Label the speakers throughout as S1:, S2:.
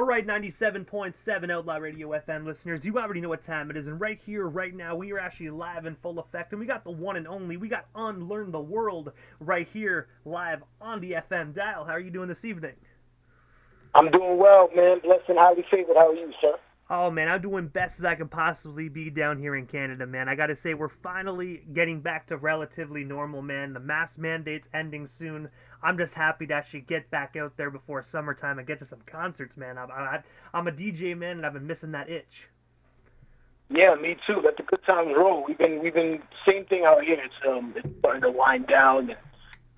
S1: All right, 97.7 Outlaw Radio FM listeners, you already know what time it is, and right here, right now, we are actually live in full effect, and we got the one and only, we got Unlearn the World right here, live on the FM dial. How are you doing this evening?
S2: I'm doing well, man. Blessed and highly favored. How are you, sir?
S1: Oh, man, I'm doing best as I can possibly be down here in Canada, man. I gotta say, we're finally getting back to relatively normal, man. The mask mandate's ending soon. I'm just happy to actually get back out there before summertime and get to some concerts, man. I'm a DJ, man, and I've been missing that itch.
S2: Yeah, me too. Let the good times roll. We've been same thing out here. It's starting to wind down,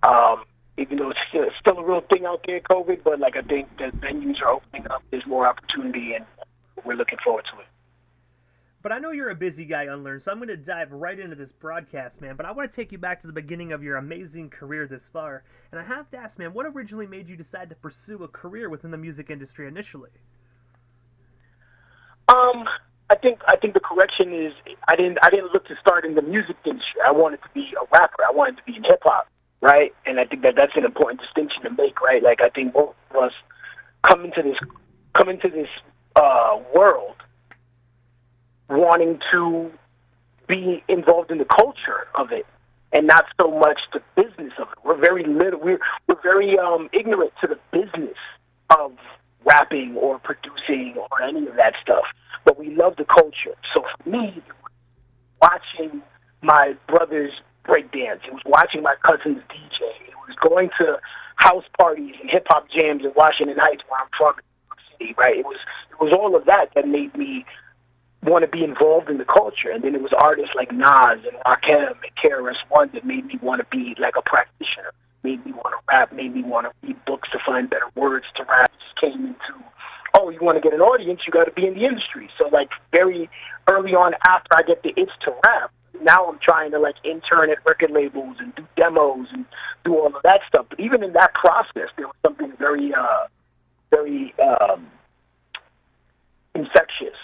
S2: and even though it's still a real thing out there, COVID. But like I think that venues are opening up. There's more opportunity, and we're looking forward to it.
S1: But I know you're a busy guy, Unlearn, so I'm going to dive right into this broadcast, man. But I want to take you back to the beginning of your amazing career this far. And I have to ask, man, what originally made you decide to pursue a career within the music industry initially?
S2: I think the correction is I didn't look to start in the music industry. I wanted to be a rapper. I wanted to be in hip hop, right? And I think that's an important distinction to make, right? Like I think both of us come into this world wanting to be involved in the culture of it and not so much the business of it. We're very ignorant to the business of rapping or producing or any of that stuff. But we love the culture. So for me, it was watching my brother's breakdance. It was watching my cousin's DJ. It was going to house parties and hip hop jams in Washington Heights, where I'm from, in New York City, right? It was all of that made me want to be involved in the culture. And then it was artists like Nas and Rakim and KRS-One that made me want to be like a practitioner, made me want to rap, made me want to read books to find better words to rap. It just came into, oh, you want to get an audience, you got to be in the industry. So like very early on after I get the itch to rap, now I'm trying to like intern at record labels and do demos and do all of that stuff. But even in that process, there was something very infectious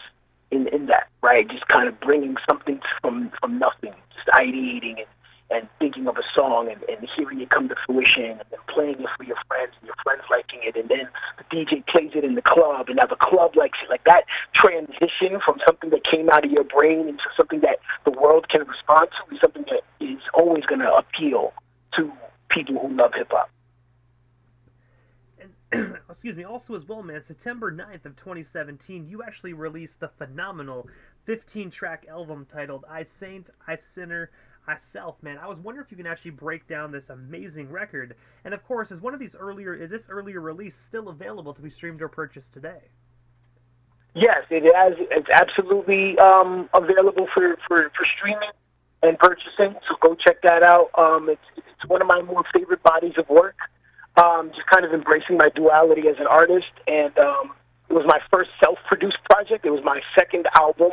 S2: in that, right? Just kind of bringing something from nothing, just ideating and thinking of a song and hearing it come to fruition and then playing it for your friends and your friends liking it, and then the DJ plays it in the club and now the club likes it. Like that transition from something that came out of your brain into something that the world can respond to is something that is always going to appeal to people who love hip-hop.
S1: Excuse me, also as well, man, September 9th of 2017, you actually released the phenomenal 15-track album titled I Saint, I Sinner, I Self, man. I was wondering if you can actually break down this amazing record. And of course, is this earlier release still available to be streamed or purchased today?
S2: Yes, it has. It's absolutely available for streaming and purchasing, so go check that out. It's one of my more favorite bodies of work. Just kind of embracing my duality as an artist, and it was my first self-produced project. It was my second album,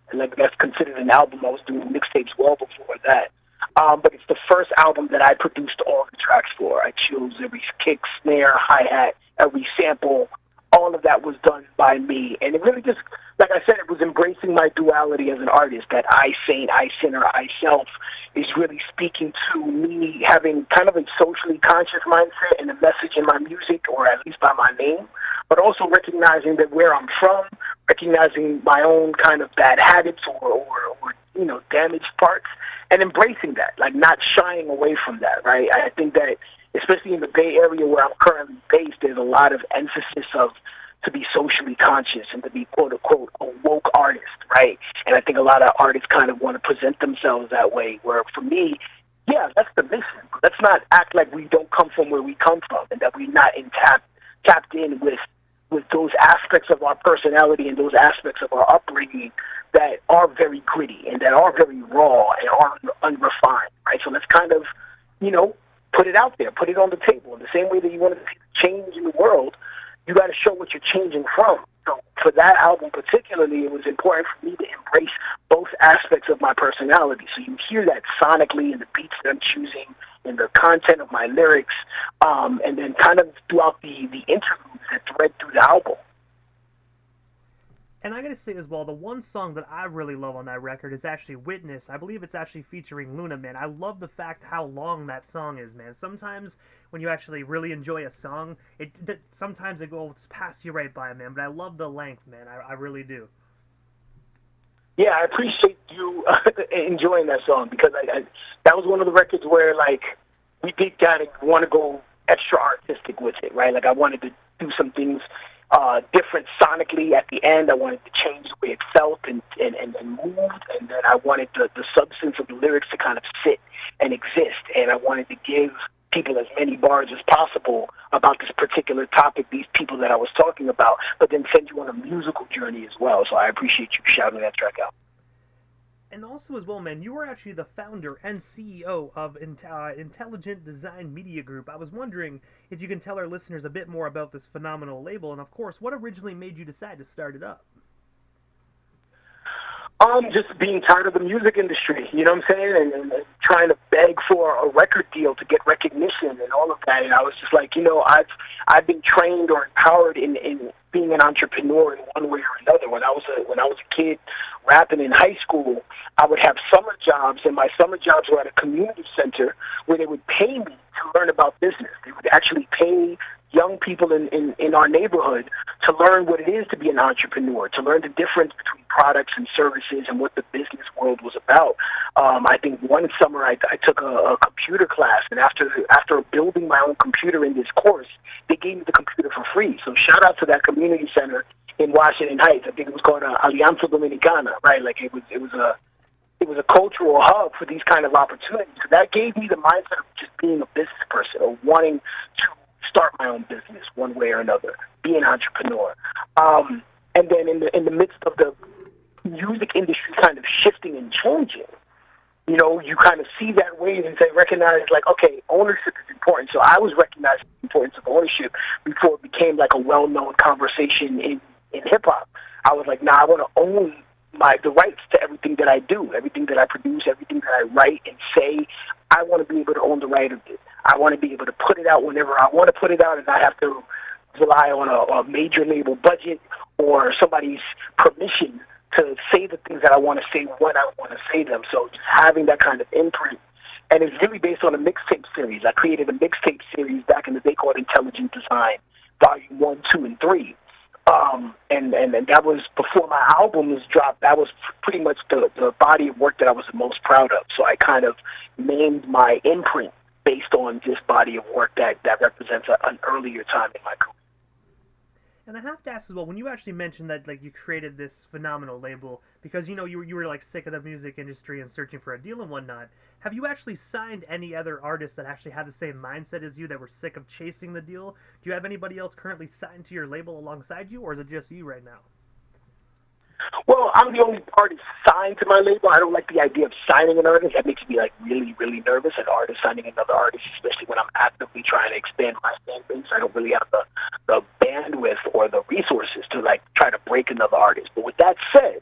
S2: and like that's considered an album. I was doing mixtapes well before that, but it's the first album that I produced all the tracks for. I chose every kick, snare, hi-hat, every sample. All of that was done by me, and it really just, like I said, it was embracing my duality as an artist. That I saint, I sinner, I self is really speaking to me having kind of a socially conscious mindset and a message in my music, or at least by my name, but also recognizing that where I'm from, recognizing my own kind of bad habits or damaged parts, and embracing that, like not shying away from that, right? I think that especially in the Bay Area where I'm currently based, there's a lot of emphasis to be socially conscious and to be quote-unquote a woke artist, right? And I think a lot of artists kind of want to present themselves that way, where for me, yeah, that's the mission. Let's not act like we don't come from where we come from and that we're not tapped in with those aspects of our personality and those aspects of our upbringing that are very gritty and that are very raw and are unrefined, right? So let's kind of, put it out there, put it on the table. In the same way that you want to change in the world, you got to show what you're changing from. So for that album particularly, it was important for me to embrace both aspects of my personality. So you hear that sonically in the beats that I'm choosing, in the content of my lyrics, and then kind of throughout the interludes that thread through the album.
S1: And I gotta say as well, the one song that I really love on that record is actually "Witness." I believe it's actually featuring Luna, man. I love the fact how long that song is, man. Sometimes when you actually really enjoy a song, sometimes it goes past you right by, man. But I love the length, man. I really do.
S2: Yeah, I appreciate you enjoying that song because that was one of the records where like we did kind of want to go extra artistic with it, right? Like I wanted to do some things different sonically at the end. I wanted to change the way it felt and moved, and then I wanted the substance of the lyrics to kind of sit and exist, and I wanted to give people as many bars as possible about this particular topic, these people that I was talking about, but then send you on a musical journey as well. So I appreciate you shouting that track out.
S1: And also as well, man, you were actually the founder and CEO of Intelligent Design Media Group. I was wondering if you can tell our listeners a bit more about this phenomenal label, and of course, what originally made you decide to start it up?
S2: Just being tired of the music industry, you know what I'm saying, and trying to beg for a record deal to get recognition and all of that. And I was just like, I've been trained or empowered in being an entrepreneur in one way or another. When I was a kid rapping in high school, I would have summer jobs, and my summer jobs were at a community center where they would pay me to learn about business. They would actually pay young people in our neighborhood to learn what it is to be an entrepreneur, to learn the difference between products and services and what the business world was about. I think one summer I took a computer class, and after building my own computer in this course, they gave me the computer for free. So shout out to that community center in Washington Heights. I think it was called Alianza Dominicana, right? Like it was a cultural hub for these kind of opportunities. So that gave me the mindset of just being a business person or wanting to start my own business one way or another, be an entrepreneur. And then in the midst of the music industry kind of shifting and changing, you kind of see that wave and recognize like, okay, ownership is important. So I was recognizing the importance of ownership before it became like a well-known conversation in hip-hop. I was like, I want to own the rights to everything that I do, everything that I produce, everything that I write and say. I want to be able to own the right of it. I want to be able to put it out whenever I want to put it out and not have to rely on a major label budget or somebody's permission to say the things that I want to say when I want to say them. So just having that kind of imprint. And it's really based on a mixtape series. I created a mixtape series back in the day called Intelligent Design, Volume 1, 2, and 3. And that was before my album was dropped. That was pretty much the body of work that I was the most proud of. So I kind of named my imprint based on this body of work that represents an earlier time in my career.
S1: And I have to ask as well, when you actually mentioned that like you created this phenomenal label because you were like sick of the music industry and searching for a deal and whatnot, have you actually signed any other artists that actually have the same mindset as you that were sick of chasing the deal? Do you have anybody else currently signed to your label alongside you, or is it just you right now?
S2: Well, I'm the only artist signed to my label. I don't like the idea of signing an artist. That makes me like really, really nervous. An artist signing another artist, especially when I'm actively trying to expand my fan base. I don't really have the bandwidth or the resources to like try to break another artist. But with that said,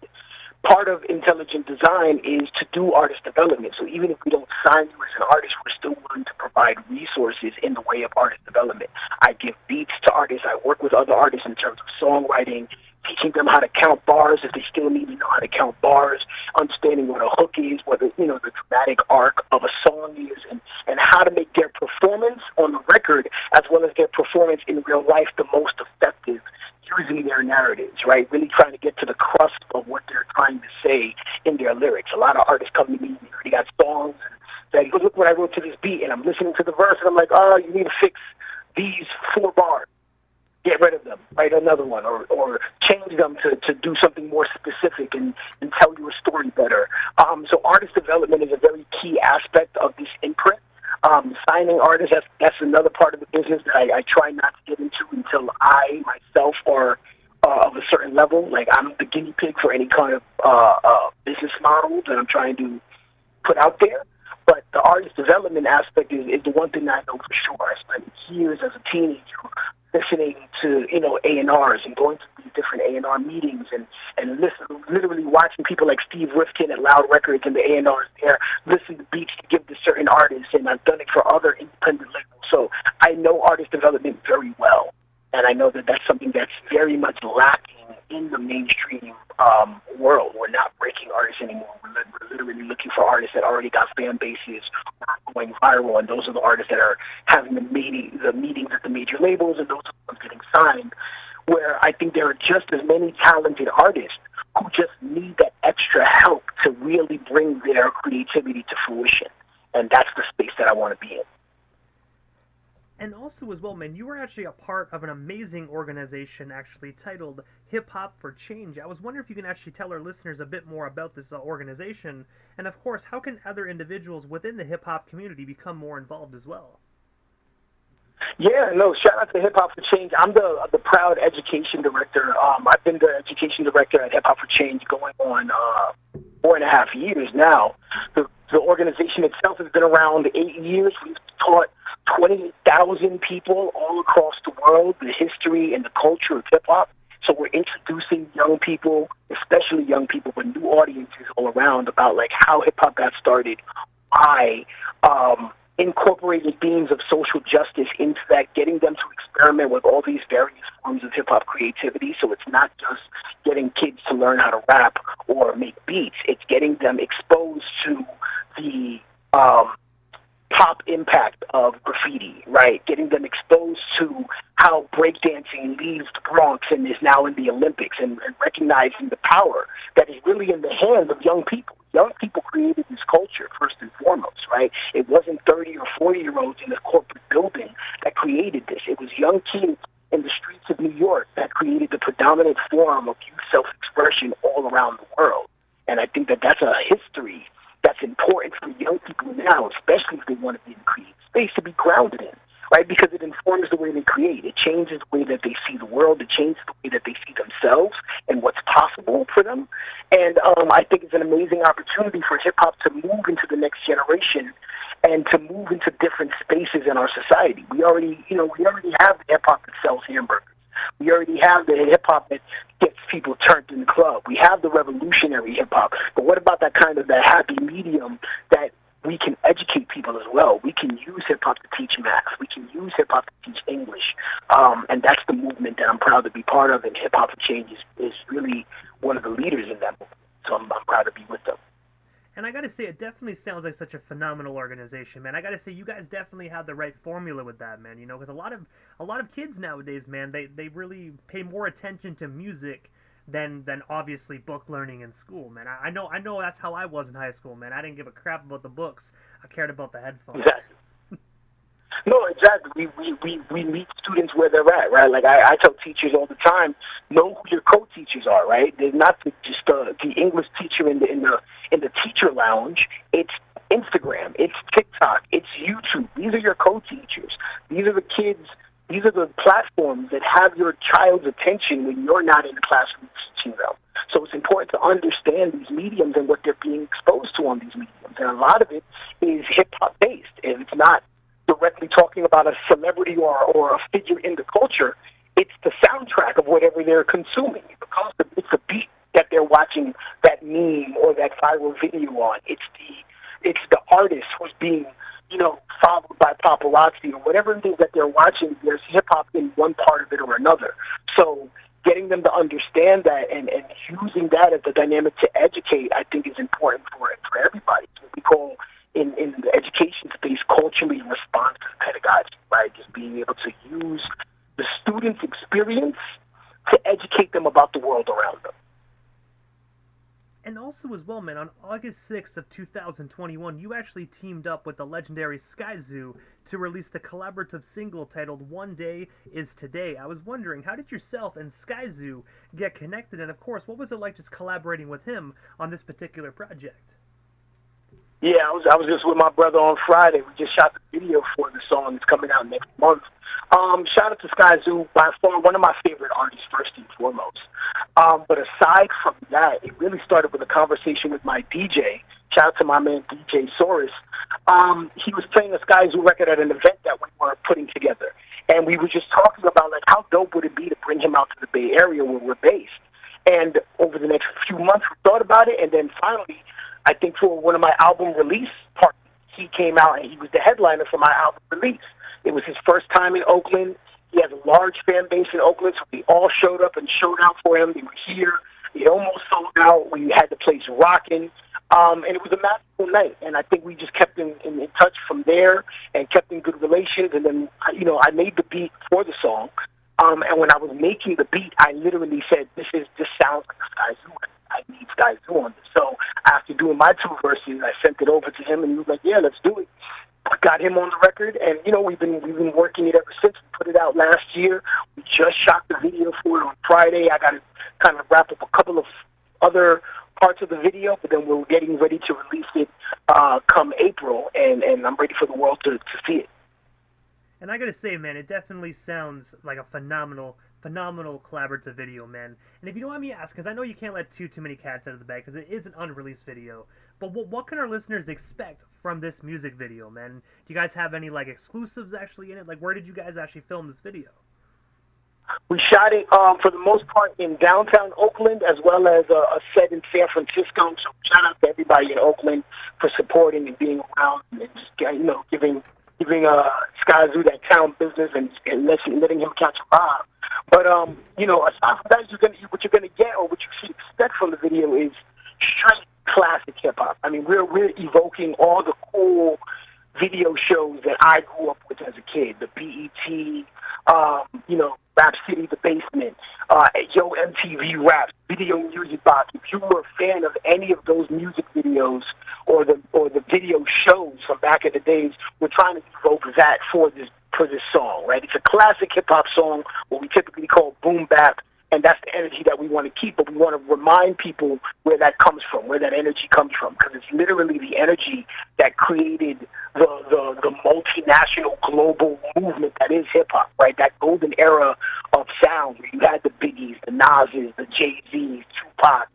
S2: part of intelligent design is to do artist development. So even if we don't sign you as an artist, we're still willing to provide resources in the way of artist development. I give beats to artists. I work with other artists in terms of songwriting, teaching them how to count bars if they still need to know how to count bars, understanding what a hook is, what the dramatic arc of a song is, and how to make their performance on the record as well as their performance in real life the most effective using their narratives, right? Really trying to get to the crust of what they're trying to say in their lyrics. A lot of artists come to me and they got songs and say, look what I wrote to this beat, and I'm listening to the verse and I'm like, you need to fix these 4 bars. Get rid of them, write another one, or change them to do something more specific and tell your story better. So artist development is a very key aspect of this imprint. Signing artists, that's another part of the business that I try not to get into until I myself are of a certain level. Like I'm the guinea pig for any kind of business model that I'm trying to put out there. But the artist development aspect is the one thing I know for sure. I spent years as a teenager listening to, A&Rs and going to these different A&R meetings and literally watching people like Steve Rifkin at Loud Records and the A&Rs there listen to beats to give to certain artists, and I've done it for other independent labels. So I know artist development very well, and I know that that's something that's very much lacking in the mainstream world. We're not breaking artists anymore. We're literally looking for artists that already got fan bases, are going viral, and those are the artists that are having the meetings at the major labels, and those are the ones getting signed. Where I think there are just as many talented artists who just need that extra help to really bring their creativity to fruition. And that's the space that I want to be in.
S1: And also as well, man, you were actually a part of an amazing organization actually titled HipHop For Change. I was wondering if you can actually tell our listeners a bit more about this organization, and of course, how can other individuals within the hip-hop community become more involved as well?
S2: Yeah, no, shout out to HipHop For Change. I'm the proud education director. I've been the education director at HipHop For Change going on 4.5 years now. The organization itself has been around 8 years. We've taught 20,000 people all across the world the history and the culture of hip-hop. So we're introducing young people, especially young people, but new audiences all around about like how hip-hop got started, why, incorporating themes of social justice into that, getting them to experiment with all these various forms of hip-hop creativity. So it's not just getting kids to learn how to rap or make beats. It's getting them exposed to the pop impact of graffiti, right? Getting them exposed to how breakdancing leaves the Bronx and is now in the Olympics, and recognizing the power that is really in the hands of young people. Young people created this culture first and foremost, right? It wasn't 30 or 40-year-olds in a corporate building that created this. It was young kids in the streets of New York that created the predominant form of youth self-expression all around the world. And I think that that's a history that's important for young people now, especially if they want to be in a creative space, to be grounded in, right? Because it informs the way they create. It changes the way that they see the world. It changes the way that they see themselves and what's possible for them. And I think it's an amazing opportunity for hip-hop to move into the next generation and to move into different spaces in our society. We already have the hip-hop that sells hamburgers. We already have the hip-hop that gets people turned in the club. We have the revolutionary hip-hop. But what about that happy medium that we can educate people as well? We can use hip-hop to teach math. We can use hip-hop to teach English. And that's the movement that I'm proud to be part of, and HipHop For Change is really one of the leaders in that movement. So I'm proud to be with them.
S1: And I gotta say, it definitely sounds like such a phenomenal organization, man. I gotta say, you guys definitely have the right formula with that, man. You know, because a lot of kids nowadays, man, they really pay more attention to music than obviously book learning in school, man. I know that's how I was in high school, man. I didn't give a crap about the books. I cared about the headphones.
S2: Exactly. No, exactly. We meet students where they're at, right? Like I tell teachers all the time, know who your co-teachers are, right? They're not just the English teacher in the teacher lounge. It's Instagram, it's TikTok, it's YouTube. These are your co-teachers. These are the kids. These are the platforms that have your child's attention when you're not in the classroom teaching them. So it's important to understand these mediums and what they're being exposed to on these mediums. And a lot of it is hip-hop based. If it's not directly talking about a celebrity or a figure in the culture, it's the soundtrack of whatever they're consuming. It's the beat that they're watching that meme or that viral video on. It's the artist who's being, followed by paparazzi or whatever it is that they're watching. There's hip-hop in one part of it or another. So getting them to understand that and using that as a dynamic to educate, I think, is important for everybody. It's what we call in the education space culturally responsive pedagogy, right? Just being able to use the student's experience to educate them about the world around them.
S1: And also as well, man, on August 6th of 2021, you actually teamed up with the legendary Skyzoo to release the collaborative single titled One Day Is Today. I was wondering, how did yourself and Skyzoo get connected? And of course, what was it like just collaborating with him on this particular project?
S2: Yeah, I was just with my brother on Friday. We just shot the video for the song. It's coming out next month. Shout out to Skyzoo, by far one of my favorite artists, first and foremost. But aside from that, it really started with a conversation with my DJ. Shout out to my man DJ Saurus. He was playing a Skyzoo record at an event that we were putting together, and we were just talking about like how dope would it be to bring him out to the Bay Area where we're based. And over the next few months, we thought about it, and then finally, I think for one of my album release parties, he came out and he was the headliner for my album release. It was his first time in Oakland. He He has a large fan base in Oakland, so we all showed up and showed out for him. They were here. It almost sold out. We had the place rocking. And it was a magical night. And I think we just kept in touch from there and kept in good relations. And then, I made the beat for the song. And when I was making the beat, I literally said, this sounds like Sky Zoo. I need Sky Zoo on this. So after doing my 2 verses, I sent it over to him, and he was like, yeah, let's do it. Got him on the record, and we've been working it ever since. We put it out last year. We just shot the video for it on Friday. I got to kind of wrap up a couple of other parts of the video, but then we're getting ready to release it come April, and I'm ready for the world to see it.
S1: And I gotta say, man, it definitely sounds like a phenomenal collaborative video, man. And if you don't mind me asking, because I know you can't let too many cats out of the bag, because it is an unreleased video, but what can our listeners expect from this music video, man? Do you guys have any, like, exclusives actually in it? Like, where did you guys actually film this video?
S2: We shot it, for the most part, in downtown Oakland, as well as a set in San Francisco. So shout out to everybody in Oakland for supporting and being around and just, giving Sky Zoo that town business and letting him catch a vibe. But aside from that, what you're gonna get, or what you should expect from the video, is straight classic hip hop. I mean, we're evoking all the cool video shows that I grew up with as a kid. The BET, Rap City, The Basement, Yo MTV Raps, Video Music Box. If you were a fan of any of those music videos or the video shows from back in the days, we're trying to evoke that for this song, right? It's a classic hip hop song, what we typically call boom bap, and that's the energy that we want to keep, but we want to remind people where that comes from, where that energy comes from, because it's literally the energy that created the multinational global movement that is hip-hop, right? That golden era of sound where you had the Biggies, the Nas's, the Jay-Z's, Tupac,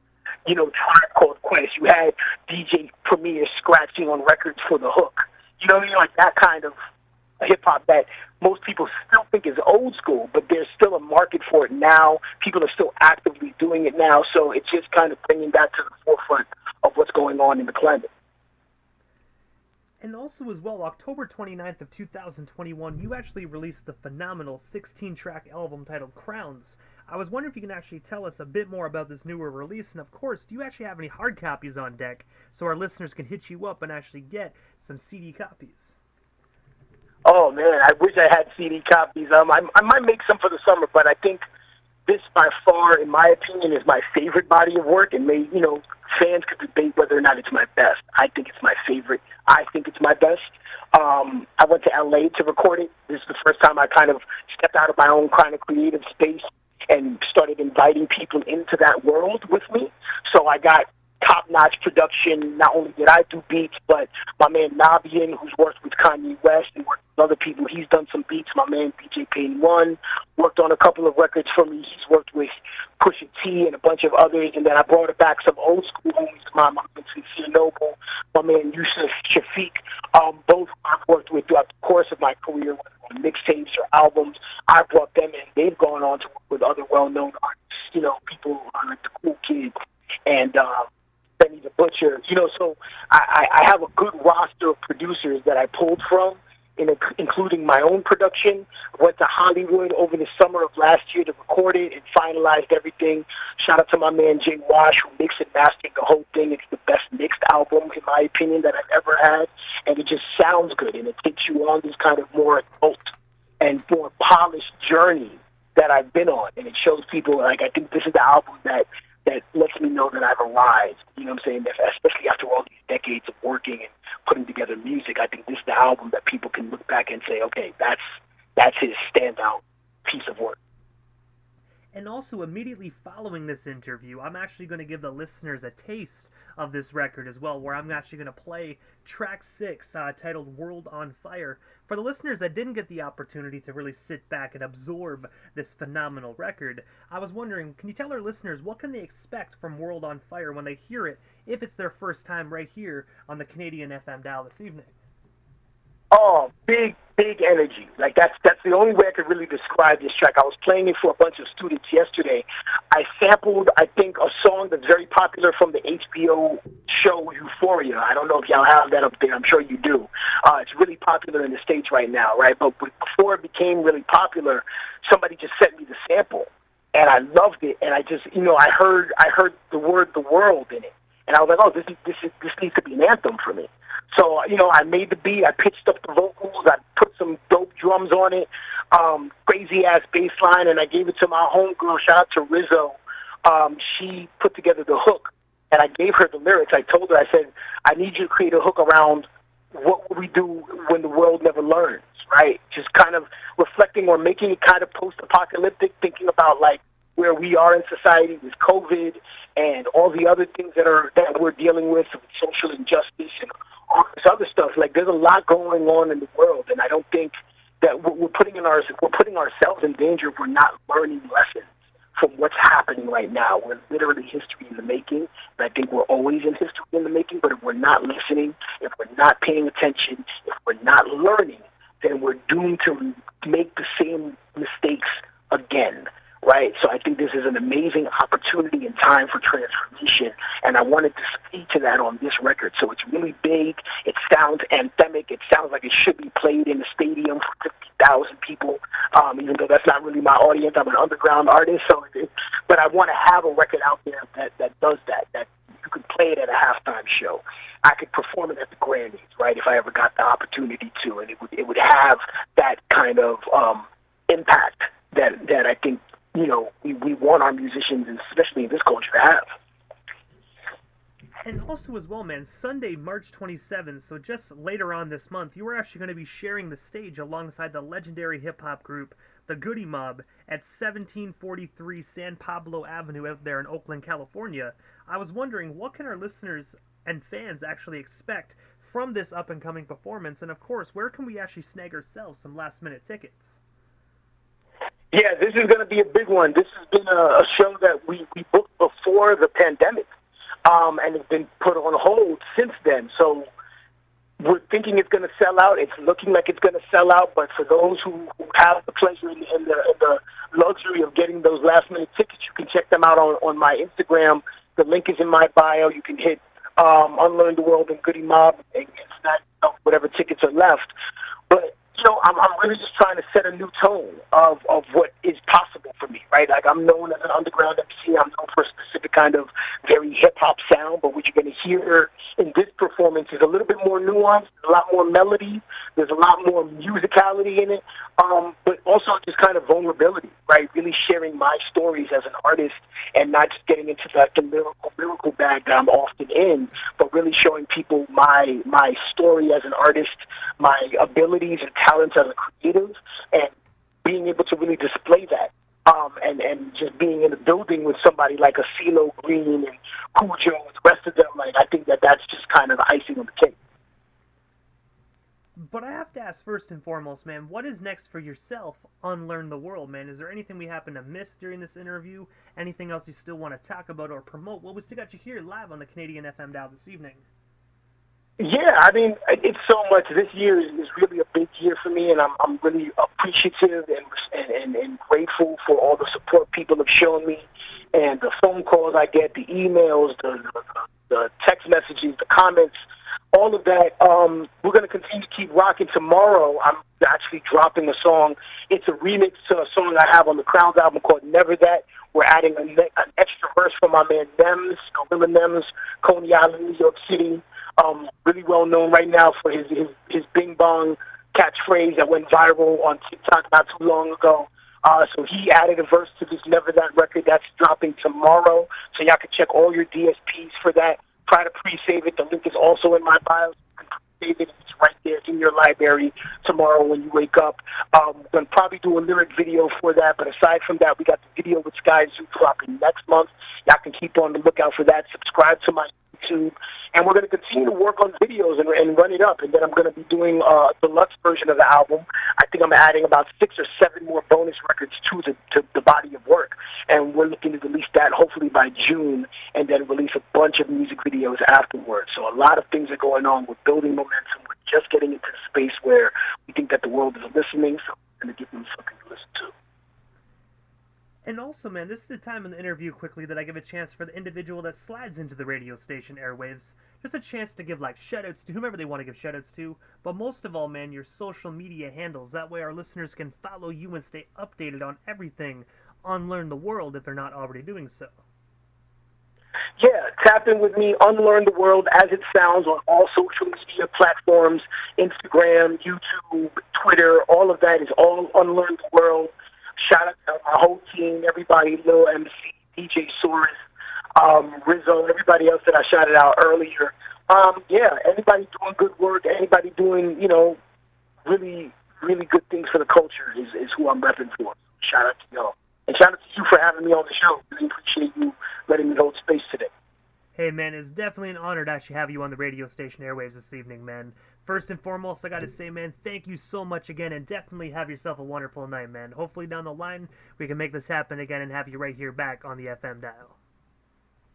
S2: Tribe Called Quest. You had DJ Premier scratching on records for the hook. You know what I mean? Like that kind of hip-hop that most people still think is old school, but there's still a market for it now. People are still actively doing it now, so it's just kind of bringing that to the forefront of what's going on in the climate.
S1: And also as well, October 29th of 2021, you actually released the phenomenal 16-track album titled Crowns. I was wondering if you can actually tell us a bit more about this newer release, and of course, do you actually have any hard copies on deck so our listeners can hit you up and actually get some CD copies?
S2: Oh, man, I wish I had CD copies. I might make some for the summer, but I think this, by far, in my opinion, is my favorite body of work, and fans could debate whether or not it's my best. I think it's my favorite. I think it's my best. I went to L.A. to record it. This is the first time I kind of stepped out of my own kind of creative space and started inviting people into that world with me. So I got top-notch production. Not only did I do beats, but my man Nabian, who's worked with Kanye West and worked with other people, he's done some beats. My man BJ Payne 1 worked on a couple of records for me. He's worked with Pusha T and a bunch of others. And then I brought it back some old school homies of mine, my man Sincere Noble, my man Yusuf Shafiq. Both I've worked with throughout the course of my career, whether on mixtapes or albums. I brought them in. They've gone on to work with other well-known artists, people like the Cool Kids and Benny the Butcher, so I have a good roster of producers that I pulled from, including my own production. Went to Hollywood over the summer of last year to record it and finalized everything. Shout out to my man Jay Wash, who mixed and mastered the whole thing. It's the best mixed album, in my opinion, that I've ever had, and it just sounds good, and it takes you on this kind of more adult and more polished journey that I've been on, and it shows people, I think this is the album that lets me know that I've arrived, you know what I'm saying? Especially after all these decades of working and putting together music, I think this is the album that people can look back and say, okay, that's his standout piece of work.
S1: And also, immediately following this interview, I'm actually going to give the listeners a taste of this record as well, where I'm actually going to play track 6, titled World on Fire. For the listeners that didn't get the opportunity to really sit back and absorb this phenomenal record, I was wondering, can you tell our listeners what can they expect from World on Fire when they hear it, if it's their first time right here on the Canadian FM dial this evening?
S2: Oh, big energy. Like that's the only way I could really describe this track. I was playing it for a bunch of students yesterday. I sampled, I think, a song that's very popular from the HBO show Euphoria. I don't know if y'all have that up there. I'm sure you do. It's really popular in the States right now, right? But before it became really popular, somebody just sent me the sample, and I loved it. And I just, I heard the word "the world" in it, and I was like, oh, this needs to be an anthem for me. So, I made the beat, I pitched up the vocals, I put some dope drums on it, crazy-ass bass line, and I gave it to my homegirl, shout out to Rizzo. She put together the hook, and I gave her the lyrics. I told her, I said, I need you to create a hook around what would we do when the world never learns, right? Just kind of reflecting or making it kind of post-apocalyptic, thinking about, like, where we are in society with COVID and all the other things that we're dealing with social injustice and all this other stuff. Like, there's a lot going on in the world, and I don't think that we're putting ourselves in danger if we're not learning lessons from what's happening right now. We're literally history in the making, and I think we're always in history in the making. But if we're not listening, if we're not paying attention, if we're not learning, then we're doomed to make the same mistakes again. Right? So I think this is an amazing opportunity and time for transformation, and I wanted to speak to that on this record. So it's really big. It sounds anthemic. It sounds like it should be played in a stadium for 50,000 people, even though that's not really my audience. I'm an underground artist, but I want to have a record out there that does that you can play it at a halftime show. I could perform it at the Grammys, right, if I ever got the opportunity to, and it would have that kind of impact that I think we want our musicians, and especially in this culture, to have.
S1: And also as well, man, Sunday, March 27th, so just later on this month, you were actually going to be sharing the stage alongside the legendary hip-hop group, the Goody Mob, at 1743 San Pablo Avenue out there in Oakland, California. I was wondering, what can our listeners and fans actually expect from this up-and-coming performance? And of course, where can we actually snag ourselves some last-minute tickets?
S2: Yeah, this is going to be a big one. This has been a show that we booked before the pandemic, and it's been put on hold since then. So we're thinking it's going to sell out. It's looking like it's going to sell out, but for those who have the pleasure and the luxury of getting those last-minute tickets, you can check them out on my Instagram. The link is in my bio. You can hit Unlearn the World and Goody Mob and snag whatever tickets are left. But I'm really just trying to set a new tone of what is possible for me, right? Like, I'm known as an underground MC. I'm known for a specific kind of very hip-hop sound, but what you're going to hear in this performance is a little bit more nuanced, a lot more melody, there's a lot more musicality in it, but also just kind of vulnerability, right? Really sharing my stories as an artist and not just getting into like the lyrical bag that I'm often in, but really showing people my story as an artist, my abilities and talents as a creative, and being able to really display that. And just being in a building with somebody like a CeeLo Green and Cujo and the rest of them, like, I think that's just kind of icing on the cake.
S1: But I have to ask first and foremost, man, what is next for yourself on Learn the World, man? Is there anything we happen to miss during this interview? Anything else you still want to talk about or promote? What was still got you here live on the Canadian FM dial this evening?
S2: Yeah, I mean, it's so much. This year is really a big year for me, and I'm really appreciative and grateful for all the support people have shown me, and the phone calls I get, the emails, the text messages, the comments, all of that. We're going to continue to keep rocking. Tomorrow, I'm actually dropping a song. It's a remix to a song I have on the Crowns album called Never That. We're adding an extra verse from my man Nems, Gorilla Nems, Coney Island, New York City. Really well known right now for his Bing Bong catchphrase that went viral on TikTok not too long ago. So he added a verse to this Never That record that's dropping tomorrow. So y'all can check all your DSPs for that. Try to pre-save it. The link is also in my bio. You can pre-save it. It's right there in your library tomorrow when you wake up. We're going to probably do a lyric video for that. But aside from that, we got the video with Sky Zoo dropping next month. Y'all can keep on the lookout for that. Subscribe to my YouTube. And we're going to continue to work on videos and run it up. And then I'm going to be doing a deluxe version of the album. I think I'm adding about 6 or 7 more bonus records to the body of work. And we're looking to release that hopefully by June, and then release a bunch of music videos afterwards. So a lot of things are going on. We're building momentum. We're just getting into the space where we think that the world is listening, so we're going to give them something to listen to.
S1: And also, man, this is the time in the interview quickly that I give a chance for the individual that slides into the radio station airwaves. Just a chance to give, like, shoutouts to whomever they want to give shoutouts to. But most of all, man, your social media handles. That way our listeners can follow you and stay updated on everything Unlearn the World if they're not already doing so.
S2: Yeah, tap in with me, Unlearn the World as it sounds on all social media platforms, Instagram, YouTube, Twitter, all of that is all Unlearn the World. Shout out to our whole team, everybody, Lil MC, DJ Saurus, Rizzo, everybody else that I shouted out earlier. Yeah, anybody doing good work, anybody doing, really, really good things for the culture is who I'm repping for. Shout out to y'all. And shout out to you for having me on the show. Really appreciate you letting me hold space today.
S1: Hey, man, it's definitely an honor to actually have you on the radio station airwaves this evening, man. First and foremost, I gotta say, man, thank you so much again, and definitely have yourself a wonderful night, man. Hopefully down the line, we can make this happen again and have you right here back on the FM dial.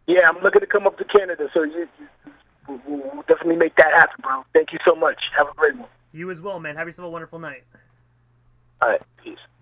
S2: Yeah, I'm looking to come up to Canada, so we'll definitely make that happen, bro. Thank you so much. Have a great one.
S1: You as well, man. Have yourself a wonderful night.
S2: All right, peace.